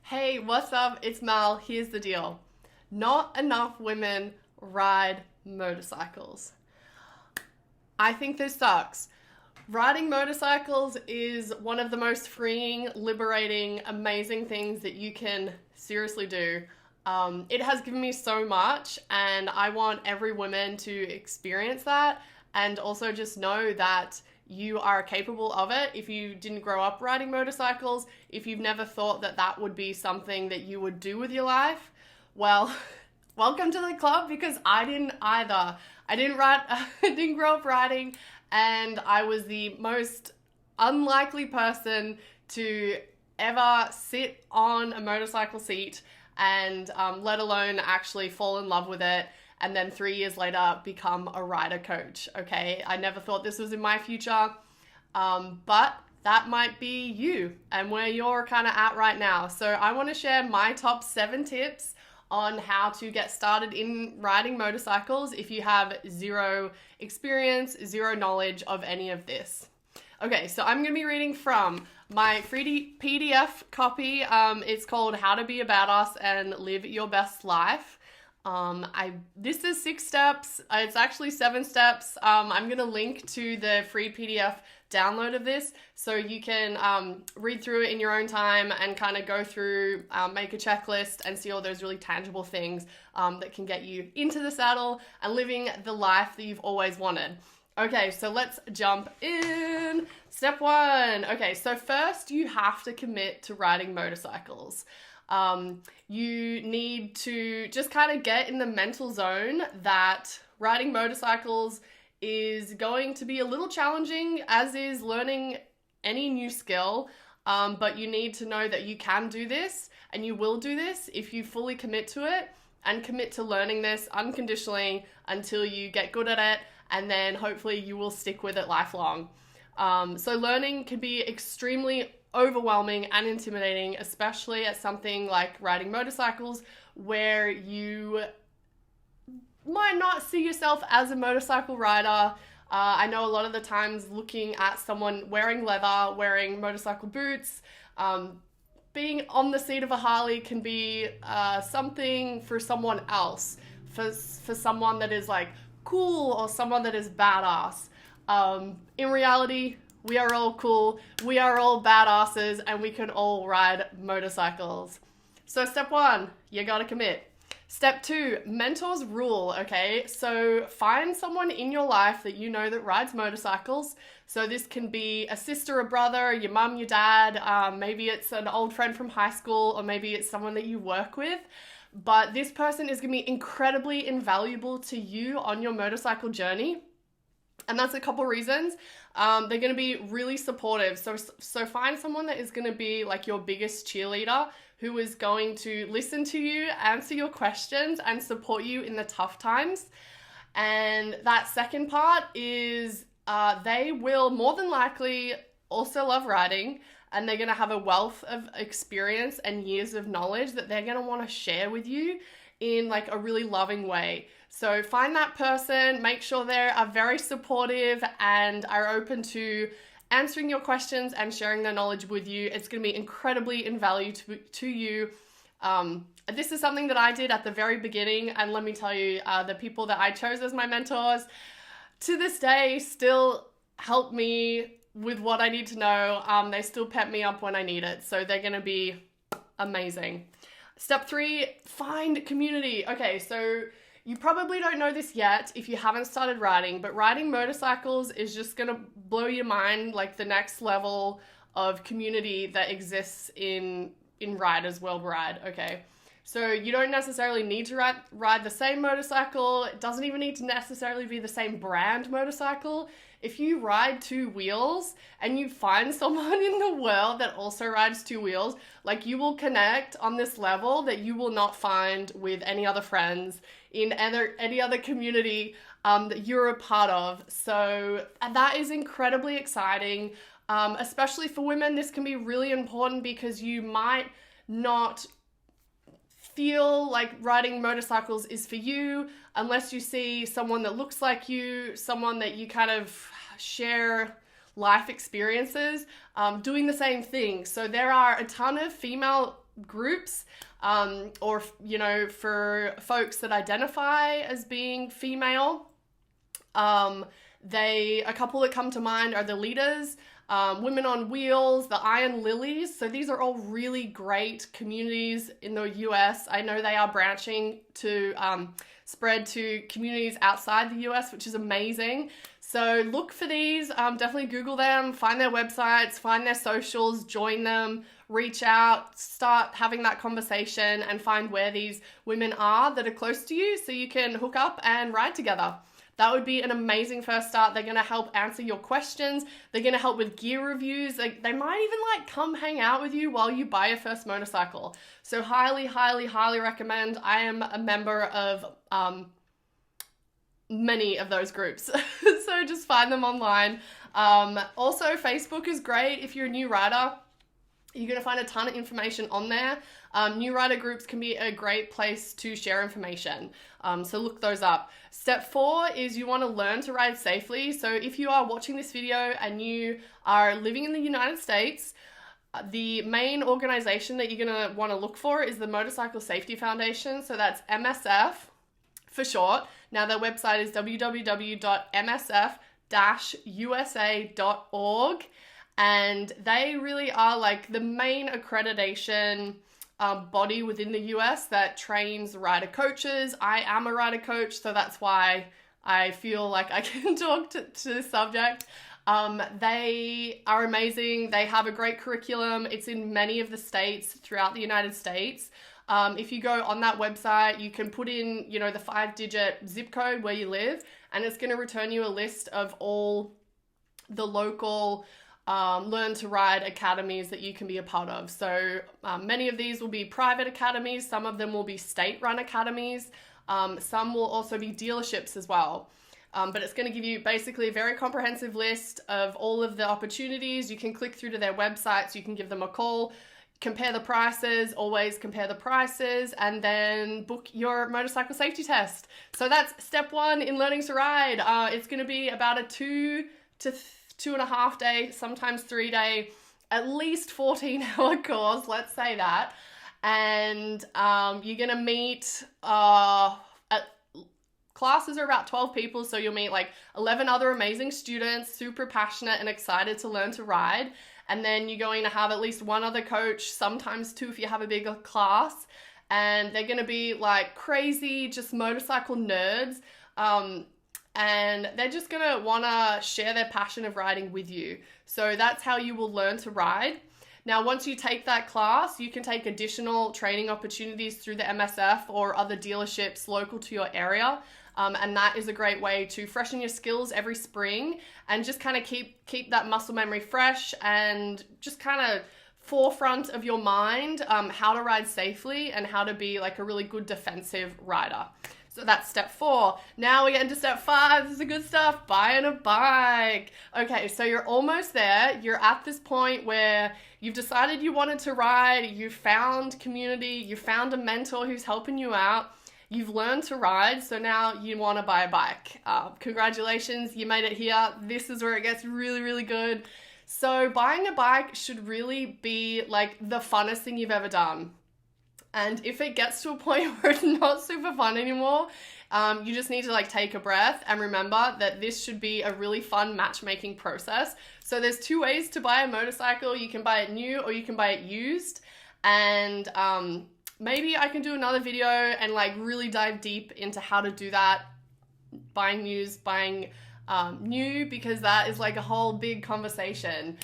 Hey, what's up? It's Mal. Here's the deal. Not enough women ride motorcycles. I think this sucks. Riding motorcycles is one of the most freeing, liberating, amazing things that you can seriously do. It has given me so much, and I want every woman to experience that and also just know that you are capable of it. If you didn't grow up riding motorcycles, if you've never thought that that would be something that you would do with your life, well, welcome to the club because I didn't either. I didn't ride, I didn't grow up riding, and I was the most unlikely person to ever sit on a motorcycle seat and let alone actually fall in love with it and then 3 years later become a rider coach. Okay, I never thought this was in my future, but that might be you and where you're kind of at right now. So I want to share my top 7 tips on how to get started in riding motorcycles if you have zero experience, zero knowledge of any of this. Okay, so I'm going to be reading from my free PDF copy. It's called How to Be a Badass and Live Your Best Life. This is 6 steps. It's actually 7 steps. I'm going to link to the free PDF download of this so you can read through it in your own time and kind of go through, make a checklist and see all those really tangible things that can get you into the saddle and living the life that you've always wanted. Okay, so let's jump in. Step 1. Okay, so first you have to commit to riding motorcycles. You need to just kind of get in the mental zone that riding motorcycles is going to be a little challenging, as is learning any new skill. But you need to know that you can do this and you will do this if you fully commit to it and commit to learning this unconditionally until you get good at it, and then hopefully you will stick with it lifelong. So learning can be extremely overwhelming and intimidating, especially at something like riding motorcycles, where you might not see yourself as a motorcycle rider. I know a lot of the times looking at someone wearing leather, wearing motorcycle boots, being on the seat of a Harley can be something for someone else, for someone that is like cool or someone that is badass. In reality, we are all cool, we are all badasses, and we can all ride motorcycles. So step 1, you gotta commit. Step 2, mentors rule, okay? So find someone in your life that you know that rides motorcycles. So this can be a sister, a brother, your mum, your dad, maybe it's an old friend from high school, or maybe it's someone that you work with. But this person is gonna be incredibly invaluable to you on your motorcycle journey. And that's a couple reasons. They're going to be really supportive. So find someone that is going to be like your biggest cheerleader, who is going to listen to you, answer your questions, and support you in the tough times. And that second part is they will more than likely also love riding, and they're going to have a wealth of experience and years of knowledge that they're going to want to share with you in like a really loving way. So find that person, make sure they are very supportive and are open to answering your questions and sharing their knowledge with you. It's going to be incredibly invaluable to you. This is something that I did at the very beginning, and let me tell you, the people that I chose as my mentors to this day still help me with what I need to know. They still pep me up when I need it, so they're going to be amazing. Step 3, find community. Okay, so you probably don't know this yet if you haven't started riding, but riding motorcycles is just going to blow your mind, like the next level of community that exists in riders worldwide, okay? So you don't necessarily need to ride the same motorcycle. It doesn't even need to necessarily be the same brand motorcycle. If you ride 2 wheels and you find someone in the world that also rides 2 wheels, like you will connect on this level that you will not find with any other friends in any other community that you're a part of. So that is incredibly exciting, especially for women. This can be really important because you might not feel like riding motorcycles is for you unless you see someone that looks like you, someone that you kind of share life experiences doing the same thing. So there are a ton of female groups, or, you know, for folks that identify as being female. A couple that come to mind are the Leaders, Women on Wheels, the Iron Lilies. So these are all really great communities in the US. I know they are branching to spread to communities outside the US, which is amazing. So look for these, definitely Google them, find their websites, find their socials, join them, reach out, start having that conversation, and find where these women are that are close to you so you can hook up and ride together. That would be an amazing first start. They're going to help answer your questions. They're going to help with gear reviews. They might even like come hang out with you while you buy your first motorcycle. So highly, highly, highly recommend. I am a member of many of those groups. So just find them online. Also, Facebook is great if you're a new rider. You're going to find a ton of information on there. New rider groups can be a great place to share information. So look those up. Step 4 is you want to learn to ride safely. So if you are watching this video and you are living in the United States, the main organization that you're going to want to look for is the Motorcycle Safety Foundation. So that's MSF for short. Now their website is www.msf-usa.org. And they really are like the main accreditation body within the US that trains rider coaches. I am a rider coach, so that's why I feel like I can talk to this subject. They are amazing. They have a great curriculum. It's in many of the states throughout the United States. If you go on that website, you can put in, you know, the 5-digit zip code where you live, and it's going to return you a list of all the local learn to ride academies that you can be a part of. So many of these will be private academies. Some of them will be state-run academies. Some will also be dealerships as well. But it's going to give you basically a very comprehensive list of all of the opportunities. You can click through to their websites. You can give them a call, compare the prices, always compare the prices, and then book your motorcycle safety test. So that's step 1 in learning to ride. It's going to be about a 2 to 2.5 day, sometimes 3 day, at least 14-hour course, let's say that. And you're going to meet, classes are about 12 people, so you'll meet like 11 other amazing students, super passionate and excited to learn to ride. And then you're going to have at least one other coach, sometimes 2 if you have a bigger class. And they're going to be like crazy, just motorcycle nerds. And they're just going to want to share their passion of riding with you. So that's how you will learn to ride. Now, once you take that class, you can take additional training opportunities through the MSF or other dealerships local to your area. And that is a great way to freshen your skills every spring and just kind of keep that muscle memory fresh and just kind of forefront of your mind how to ride safely and how to be like a really good defensive rider. So that's step 4. Now we get into step 5. This is the good stuff. Buying a bike. Okay, so you're almost there. You're at this point where you've decided you wanted to ride. You found community. You found a mentor who's helping you out. You've learned to ride, so now you want to buy a bike. Congratulations, you made it here. This is where it gets really, really good. So buying a bike should really be like the funnest thing you've ever done. And if it gets to a point where it's not super fun anymore, you just need to like take a breath and remember that this should be a really fun matchmaking process. So there's 2 ways to buy a motorcycle. You can buy it new or you can buy it used. And maybe I can do another video and like really dive deep into how to do that. Buying used, buying new, because that is like a whole big conversation.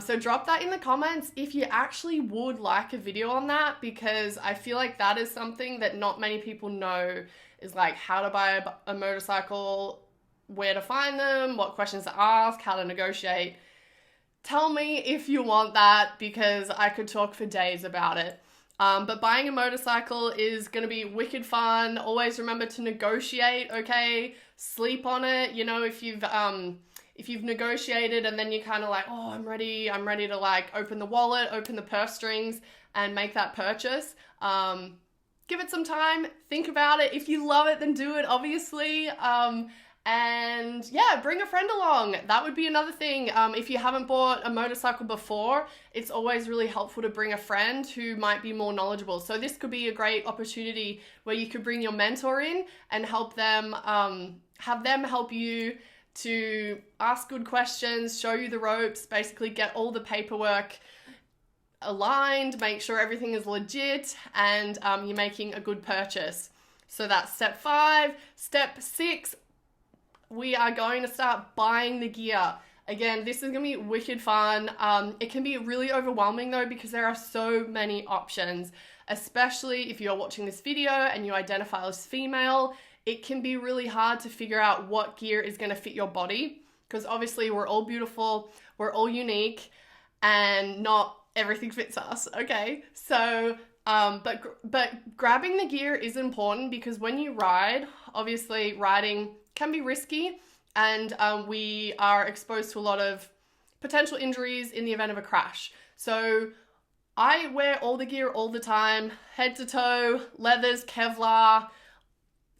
So drop that in the comments if you actually would like a video on that, because I feel like that is something that not many people know, is like how to buy a motorcycle, where to find them, what questions to ask, how to negotiate. Tell me if you want that, because I could talk for days about it. But buying a motorcycle is going to be wicked fun. Always remember to negotiate, okay? Sleep on it. You know, if you've negotiated and then you're kind of like, oh, I'm ready to like open the wallet, open the purse strings and make that purchase. Give it some time, think about it. If you love it, then do it, obviously. And yeah, bring a friend along. That would be another thing. If you haven't bought a motorcycle before, it's always really helpful to bring a friend who might be more knowledgeable. So this could be a great opportunity where you could bring your mentor in and help them, have them help you to ask good questions, show you the ropes, basically get all the paperwork aligned, make sure everything is legit, and you're making a good purchase. So that's step 5. Step 6, we are going to start buying the gear. Again, this is going to be wicked fun. It can be really overwhelming though, because there are so many options, especially if you're watching this video and you identify as female. It can be really hard to figure out what gear is going to fit your body, because obviously we're all beautiful, we're all unique, and not everything fits us, okay? So, but grabbing the gear is important, because when you ride, obviously riding can be risky, and we are exposed to a lot of potential injuries in the event of a crash. So I wear all the gear all the time, head to toe, leathers, Kevlar,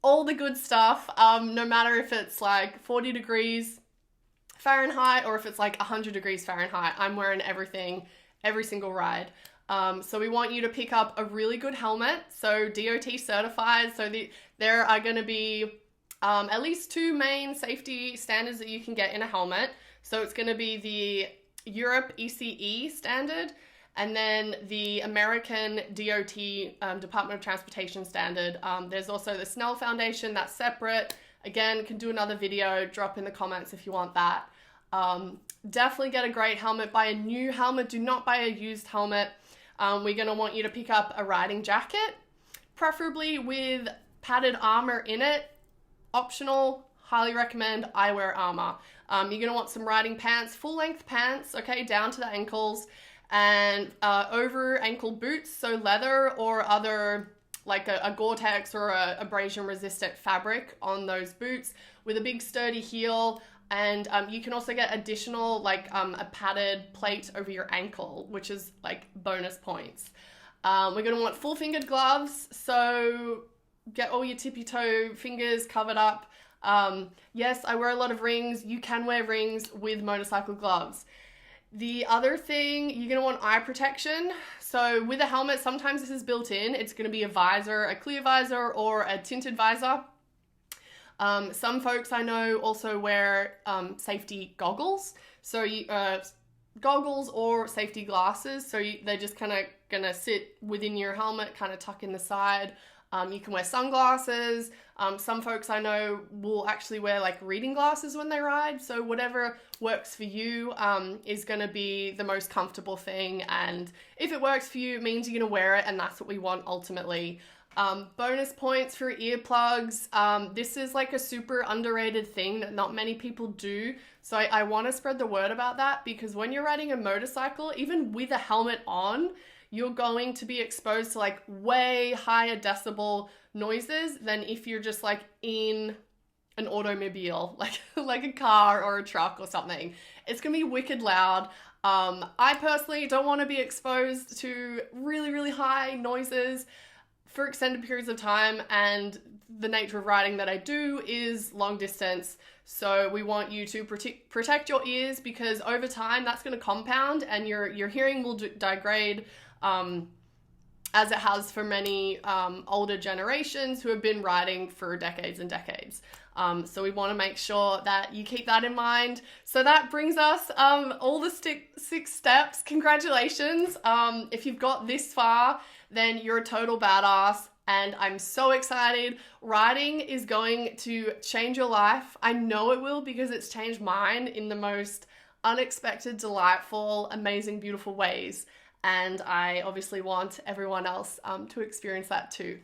all the good stuff, no matter if it's like 40 degrees Fahrenheit or if it's like 100 degrees Fahrenheit. I'm wearing everything, every single ride. So we want you to pick up a really good helmet, so DOT certified. So there are going to be at least 2 main safety standards that you can get in a helmet. So it's going to be the Europe ECE standard, and then the American DOT, Department of Transportation standard. There's also the Snell Foundation, that's separate. Again, can do another video, drop in the comments if you want that. Definitely get a great helmet. Buy a new helmet, do not buy a used helmet. We're going to want you to pick up a riding jacket, preferably with padded armor in it. Optional, highly recommend eyewear armor. You're going to want some riding pants, full length pants, okay, down to the ankles, and over ankle boots, so leather or other, like a Gore-Tex or a abrasion resistant fabric on those boots with a big sturdy heel. And you can also get additional, like a padded plate over your ankle, which is like bonus points. We're going to want full fingered gloves, so get all your tippy toe fingers covered up. Yes, I wear a lot of rings. You can wear rings with motorcycle gloves. The other thing, you're going to want eye protection. So with a helmet, sometimes this is built in. It's going to be a visor, a clear visor, or a tinted visor. Some folks I know also wear safety goggles. So goggles or safety glasses. So they're just kind of going to sit within your helmet, kind of tuck in the side. You can wear sunglasses. Some folks I know will actually wear like reading glasses when they ride. So whatever works for you is going to be the most comfortable thing. And if it works for you, it means you're going to wear it. And that's what we want ultimately. Bonus points for earplugs. This is like a super underrated thing that not many people do. So I want to spread the word about that, because when you're riding a motorcycle, even with a helmet on, you're going to be exposed to like way higher decibel noises than if you're just like in an automobile, like a car or a truck or something. It's gonna be wicked loud. I personally don't want to be exposed to really, really high noises for extended periods of time, and the nature of riding that I do is long distance. So we want you to protect your ears, because over time that's going to compound and your hearing will degrade, as it has for many older generations who have been riding for decades and decades. So we want to make sure that you keep that in mind. So that brings us all the 6 steps. Congratulations. If you've got this far, then you're a total badass. And I'm so excited. Riding is going to change your life. I know it will, because it's changed mine in the most unexpected, delightful, amazing, beautiful ways. And I obviously want everyone else to experience that too.